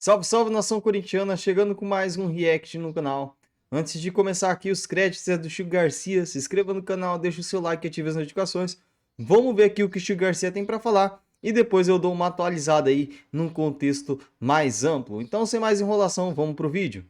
Salve, salve, nação corintiana, chegando com mais um react no canal. Antes de começar aqui, os créditos é do Chico Garcia. Se inscreva no canal, deixa o seu like e ative as notificações. Vamos ver aqui o que o Chico Garcia tem para falar e depois eu dou uma atualizada aí num contexto mais amplo. Então, sem mais enrolação, vamos pro vídeo.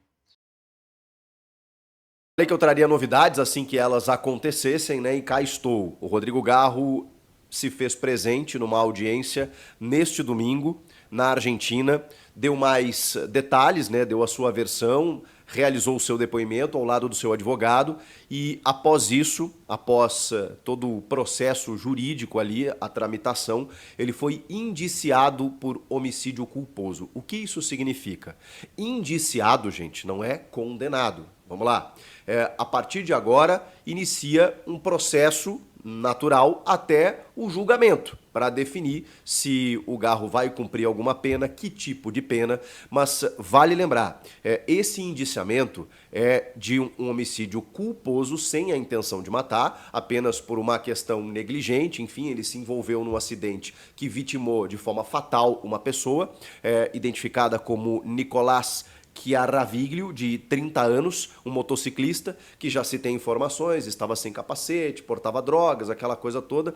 Falei que eu traria novidades assim que elas acontecessem, né? E cá estou. O Rodrigo Garro se fez presente numa audiência neste domingo na Argentina, deu mais detalhes, né? Deu a sua versão, realizou o seu depoimento ao lado do seu advogado e após isso, após todo o processo jurídico ali, a tramitação, ele foi indiciado por homicídio culposo. O que isso significa? Indiciado, gente, não é condenado. Vamos lá. A partir de agora, inicia um processo natural até o julgamento, para definir se o Garro vai cumprir alguma pena, que tipo de pena, mas vale lembrar, esse indiciamento é de um homicídio culposo sem a intenção de matar, apenas por uma questão negligente, enfim, ele se envolveu num acidente que vitimou de forma fatal uma pessoa, identificada como Nicolás Chiaraviglio, de 30 anos, um motociclista que já se tem informações, estava sem capacete, portava drogas, aquela coisa toda.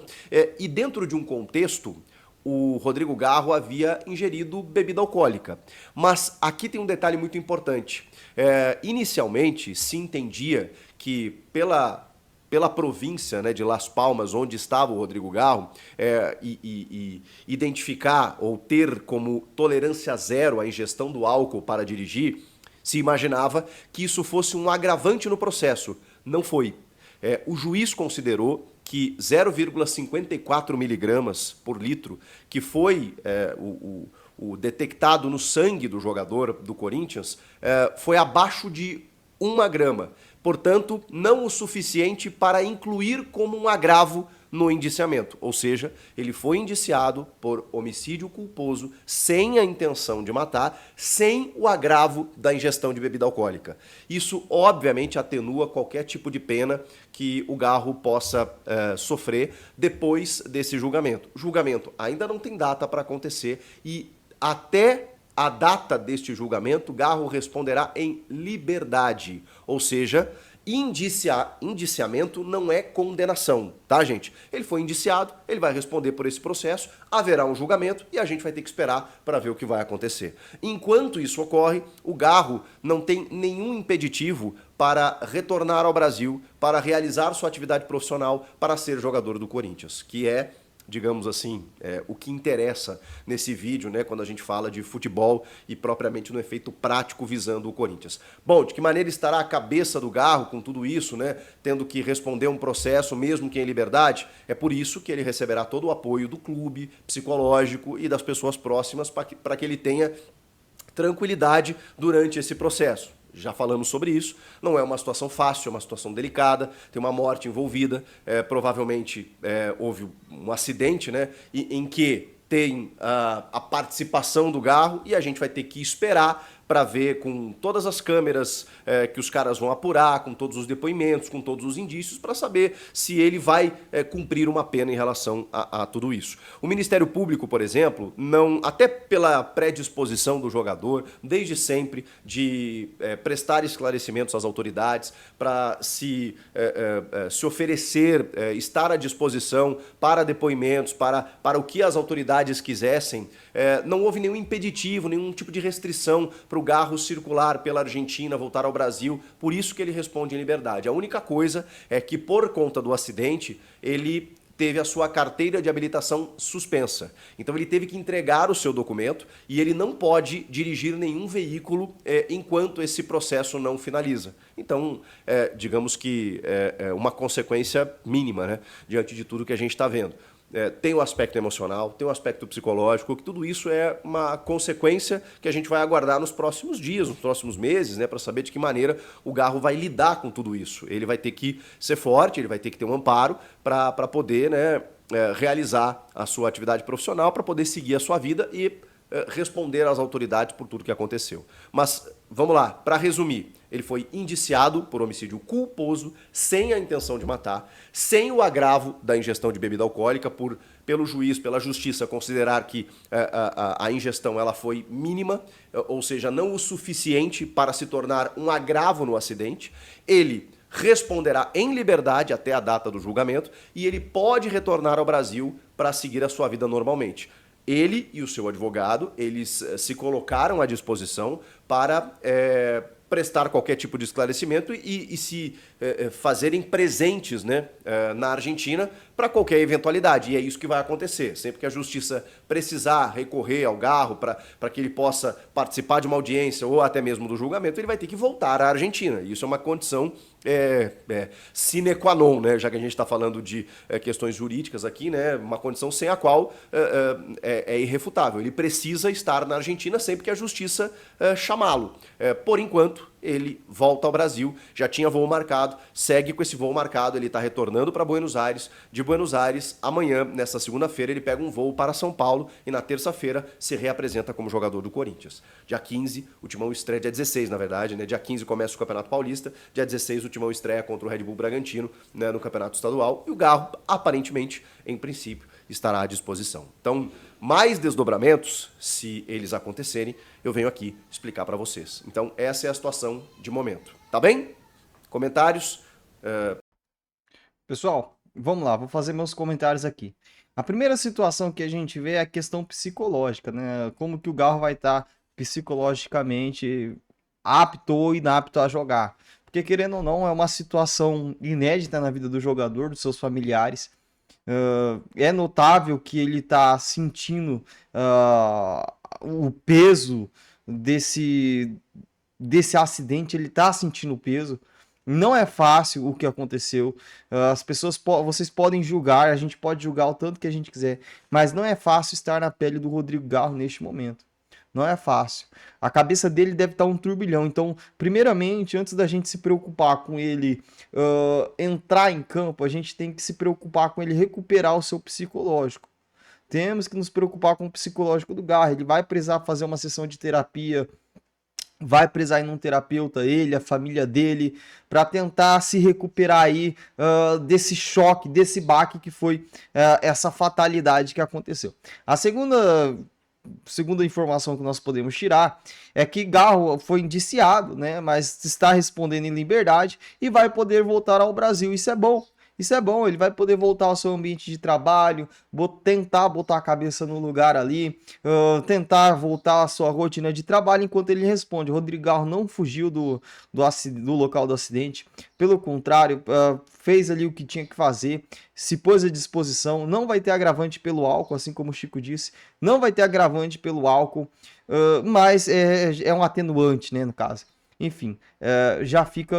E dentro de um contexto, o Rodrigo Garro havia ingerido bebida alcoólica. Mas aqui tem um detalhe muito importante. Inicialmente, se entendia que pela província, né, de Las Palmas, onde estava o Rodrigo Garro, e identificar ou ter como tolerância zero a ingestão do álcool para dirigir, se imaginava que isso fosse um agravante no processo. Não foi. O juiz considerou que 0,54 miligramas por litro, que foi o detectado no sangue do jogador do Corinthians, foi abaixo de 1 grama. Portanto, não o suficiente para incluir como um agravo no indiciamento. Ou seja, ele foi indiciado por homicídio culposo sem a intenção de matar, sem o agravo da ingestão de bebida alcoólica. Isso, obviamente, atenua qualquer tipo de pena que o Garro possa sofrer depois desse julgamento. O julgamento ainda não tem data para acontecer e até a data deste julgamento, Garro responderá em liberdade, ou seja, indiciamento não é condenação, tá, gente? Ele foi indiciado, ele vai responder por esse processo, haverá um julgamento e a gente vai ter que esperar para ver o que vai acontecer. Enquanto isso ocorre, o Garro não tem nenhum impeditivo para retornar ao Brasil, para realizar sua atividade profissional, para ser jogador do Corinthians, que é, digamos assim, o que interessa nesse vídeo, né, quando a gente fala de futebol e propriamente no efeito prático visando o Corinthians. Bom, de que maneira estará a cabeça do Garro com tudo isso, né, tendo que responder um processo mesmo que em liberdade? É por isso que ele receberá todo o apoio do clube, psicológico e das pessoas próximas para que ele tenha tranquilidade durante esse processo. Já falamos sobre isso, não é uma situação fácil, é uma situação delicada, tem uma morte envolvida, provavelmente houve um acidente, né, em que tem a participação do Garro e a gente vai ter que esperar para ver com todas as câmeras que os caras vão apurar, com todos os depoimentos, com todos os indícios, para saber se ele vai cumprir uma pena em relação a tudo isso. O Ministério Público, por exemplo, não, até pela predisposição do jogador, desde sempre, de prestar esclarecimentos às autoridades, para se oferecer, estar à disposição para depoimentos, para o que as autoridades quisessem, não houve nenhum impeditivo, nenhum tipo de restrição para o Garro circular pela Argentina, voltar ao Brasil, por isso que ele responde em liberdade. A única coisa é que, por conta do acidente, ele teve a sua carteira de habilitação suspensa. Então ele teve que entregar o seu documento e ele não pode dirigir nenhum veículo enquanto esse processo não finaliza. Então, digamos que é uma consequência mínima, né, diante de tudo que a gente está vendo. Tem o aspecto emocional, tem o aspecto psicológico, que tudo isso é uma consequência que a gente vai aguardar nos próximos dias, nos próximos meses, né, para saber de que maneira o Garro vai lidar com tudo isso. Ele vai ter que ser forte, ele vai ter que ter um amparo para poder, né, realizar a sua atividade profissional, para poder seguir a sua vida e responder às autoridades por tudo que aconteceu. Mas, vamos lá, para resumir, ele foi indiciado por homicídio culposo, sem a intenção de matar, sem o agravo da ingestão de bebida alcoólica, por pelo juiz, pela justiça, considerar que a ingestão ela foi mínima, ou seja, não o suficiente para se tornar um agravo no acidente, ele responderá em liberdade até a data do julgamento e ele pode retornar ao Brasil para seguir a sua vida normalmente. Ele e o seu advogado, eles se colocaram à disposição para prestar qualquer tipo de esclarecimento e se fazerem presentes, né, na Argentina para qualquer eventualidade. E é isso que vai acontecer. Sempre que a justiça precisar recorrer ao Garro para que ele possa participar de uma audiência ou até mesmo do julgamento, ele vai ter que voltar à Argentina. Isso é uma condição sine qua non, né? Já que a gente está falando de questões jurídicas aqui, né? Uma condição sem a qual é irrefutável. Ele precisa estar na Argentina sempre que a justiça chamá-lo. Por enquanto, ele volta ao Brasil, já tinha voo marcado, segue com esse voo marcado, ele está retornando para Buenos Aires. De Buenos Aires, amanhã, nessa segunda-feira, ele pega um voo para São Paulo e na terça-feira se reapresenta como jogador do Corinthians. Dia 15, o Timão estreia, dia 16, na verdade, né? Dia 15 começa o Campeonato Paulista, dia 16 o Timão estreia contra o Red Bull Bragantino, né, no Campeonato Estadual, e o Garro, aparentemente, em princípio, estará à disposição. Então, mais desdobramentos, se eles acontecerem, eu venho aqui explicar para vocês. Então, essa é a situação de momento. Tá bem? Comentários? Pessoal, vamos lá, vou fazer meus comentários aqui. A primeira situação que a gente vê é a questão psicológica, né? Como que o Garro vai estar psicologicamente apto ou inapto a jogar. Porque, querendo ou não, é uma situação inédita na vida do jogador, dos seus familiares. É notável que ele está sentindo o peso desse acidente, ele está sentindo o peso. Não é fácil o que aconteceu. As pessoas, vocês podem julgar, a gente pode julgar o tanto que a gente quiser, mas não é fácil estar na pele do Rodrigo Garro neste momento. Não é fácil. A cabeça dele deve estar um turbilhão. Então, primeiramente, antes da gente se preocupar com ele entrar em campo, a gente tem que se preocupar com ele recuperar o seu psicológico. Temos que nos preocupar com o psicológico do Garro. Ele vai precisar fazer uma sessão de terapia, vai precisar ir num terapeuta, ele, a família dele, para tentar se recuperar aí desse choque, desse baque que foi essa fatalidade que aconteceu. A segunda informação que nós podemos tirar é que Garro foi indiciado, né, mas está respondendo em liberdade e vai poder voltar ao Brasil. Isso é bom. Isso é bom, ele vai poder voltar ao seu ambiente de trabalho, tentar botar a cabeça no lugar ali, tentar voltar à sua rotina de trabalho enquanto ele responde. O Rodrigo Garro não fugiu do local do acidente, pelo contrário, fez ali o que tinha que fazer, se pôs à disposição. Não vai ter agravante pelo álcool, assim como o Chico disse, não vai ter agravante pelo álcool, mas é um atenuante, né, no caso. Enfim, já fica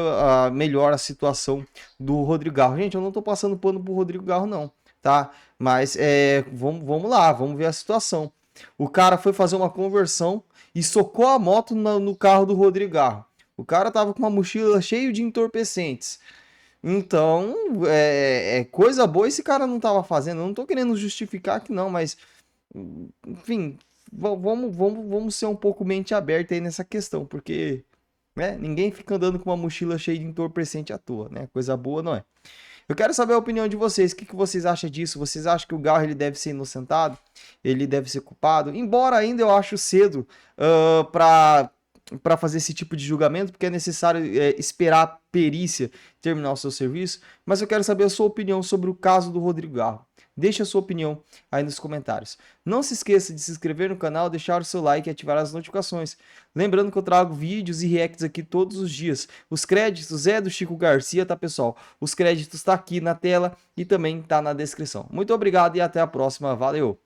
melhor a situação do Rodrigo Garro. Gente, eu não tô passando pano pro Rodrigo Garro, não, tá? Mas vamos lá, vamos ver a situação. O cara foi fazer uma conversão e socou a moto no carro do Rodrigo Garro. O cara tava com uma mochila cheia de entorpecentes. Então, coisa boa esse cara não tava fazendo. Eu não tô querendo justificar aqui não, mas enfim, vamos ser um pouco mente aberta aí nessa questão, porque ninguém fica andando com uma mochila cheia de entorpecente à toa, né? Coisa boa não é. Eu quero saber a opinião de vocês. O que vocês acham disso? Vocês acham que o Garro ele deve ser inocentado? Ele deve ser culpado? Embora ainda eu acho cedo para fazer esse tipo de julgamento, porque é necessário esperar a perícia terminar o seu serviço. Mas eu quero saber a sua opinião sobre o caso do Rodrigo Garro. Deixe a sua opinião aí nos comentários. Não se esqueça de se inscrever no canal, deixar o seu like e ativar as notificações. Lembrando que eu trago vídeos e reacts aqui todos os dias. Os créditos é do Chico Garcia, tá, pessoal? Os créditos tá aqui na tela e também tá na descrição. Muito obrigado e até a próxima. Valeu!